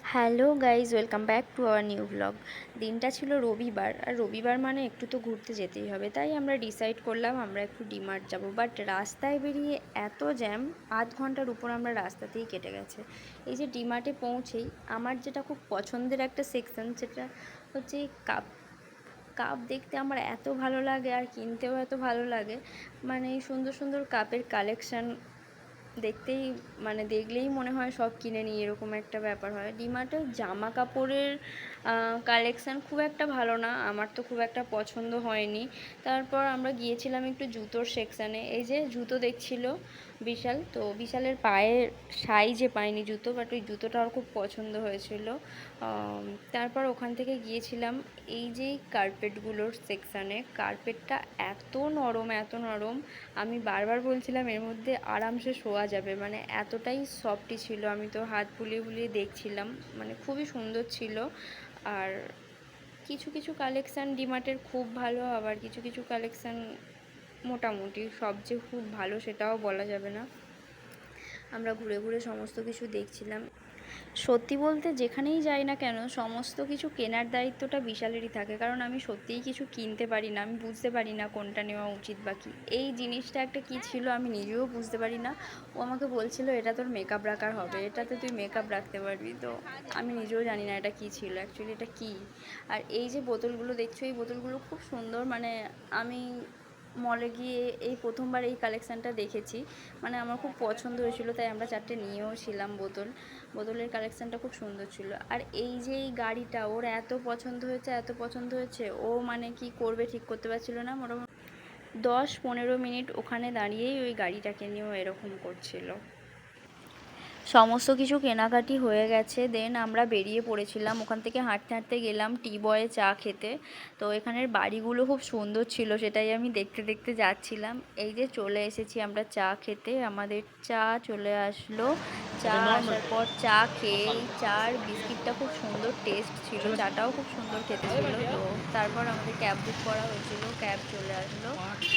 Hello guys, welcome back to our new blog. দিনটা ছিল রবিবার, আর রবিবার মানে একটু তো ঘুরতে যেতেই হবে। তাই আমরা ডিসাইড করলাম আমরা একটু ডিমার্ট যাব। বাট রাস্তায় বেরিয়ে এত জ্যাম, আধ ঘন্টার উপর আমরা রাস্তাতেই কেটে গেছে। এই যে ডিমার্টে পৌঁছেই আমার যেটা খুব পছন্দের একটা সেকশন, সেটা হচ্ছে কাপ। কাপ দেখতে আমার এত ভালো লাগে আর কিনতেও এত ভালো লাগে। মানে এই সুন্দর সুন্দর কাপের কালেকশান দেখতেই, মানে দেখলেই মনে হয় সব কিনে নিই, এরকম একটা ব্যাপার হয়। ডিমার্টের জামা কাপড়ের কালেকশান খুব একটা ভালো না, আমার তো খুব একটা পছন্দ হয়নি। তারপর আমরা গিয়েছিলাম একটু জুতোর সেকশানে। এই যে জুতো দেখছিল বিশাল, তো বিশালের পায়ের সাইজে পাইনি জুতো, বাট ওই জুতোটা আমার খুব পছন্দ হয়েছিল। তারপর ওখান থেকে গিয়েছিলাম এই যে কার্পেটগুলোর সেকশানে। কার্পেটটা এত নরম, এত নরম, আমি বারবার বলছিলাম এর মধ্যে আরামসে শোয়া যাবে, মানে এতটাই সফটি ছিল। আমি তো হাত বুলিয়ে বুলিয়ে দেখছিলাম, মানে খুবই সুন্দর ছিল। আর কিছু কিছু কালেকশান ডিমার্টের খুব ভালো, আবার কিছু কিছু কালেকশান মোটামুটি। সব যে খুব ভালো সেটাও বলা যাবে না। আমরা ঘুরে ঘুরে সমস্ত কিছু দেখছিলাম। সত্যি বলতে যেখানেই যাই না কেন, সমস্ত কিছু কেনার দায়িত্বটা বিশালেরই থাকে, কারণ আমি সত্যিই কিছু কিনতে পারি না। আমি বুঝতে পারি না কোনটা নেওয়া উচিত বা কী। এই জিনিসটা একটা কী ছিল আমি নিজেও বুঝতে পারি না। ও আমাকে বলছিল এটা তোর মেকআপ রাখার হবে, এটাতে তুই মেকআপ রাখতে পারবি। তো আমি নিজেও জানি না এটা কী ছিল অ্যাকচুয়ালি, এটা কী। আর এই যে বোতলগুলো দেখছো, এই বোতলগুলো খুব সুন্দর। মানে আমি মলে গিয়ে এই প্রথমবার এই কালেকশানটা দেখেছি, মানে আমার খুব পছন্দ হয়েছিল, তাই আমরা চারটে নিয়েও ছিলাম বোতল। বোতলের কালেকশানটা খুব সুন্দর ছিল। আর এই যে এই গাড়িটা ওর এত পছন্দ হয়েছে, এত পছন্দ হয়েছে, ও মানে কি করবে ঠিক করতে পারছিল না। মোটামুটি 10-15 মিনিট ওখানে দাঁড়িয়েই ওই গাড়িটাকে নিয়েও এরকম করছিল। সমস্ত কিছু কেনাকাটি হয়ে গেছে, দেন আমরা বেরিয়ে পড়েছিলাম। ওখান থেকে হাঁটতে হাঁটতে গেলাম টি বয়ে চা খেতে। তো এখানের বাড়িগুলো খুব সুন্দর ছিল, সেটাই আমি দেখতে দেখতে যাচ্ছিলাম। এই যে চলে এসেছি আমরা চা খেতে, আমাদের চা চলে আসলো। চা আসার পর চা খেয়ে এই চার বিস্কিটটা খুব সুন্দর টেস্ট ছিল, চাটাও খুব সুন্দর খেতে ছিল। তো তারপর আমাদের ক্যাব বুক করা হয়েছিল, ক্যাব চলে আসলো।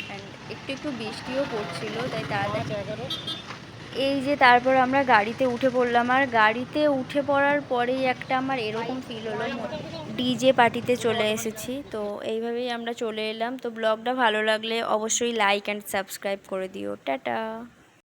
অ্যান্ড একটু একটু বৃষ্টিও পড়ছিল, তাই তাড়াতাড়ি এই যে তারপর আমরা গাড়িতে উঠে পড়লাম। আর গাড়িতে উঠে পড়ার পরেই একটা আমার এরকম ফিল হলো ডিজে পার্টিতে চলে এসেছি। তো এইভাবেই আমরা চলে এলাম। তো ব্লগটা ভালো লাগলে অবশ্যই লাইক অ্যান্ড সাবস্ক্রাইব করে দিও। টাটা।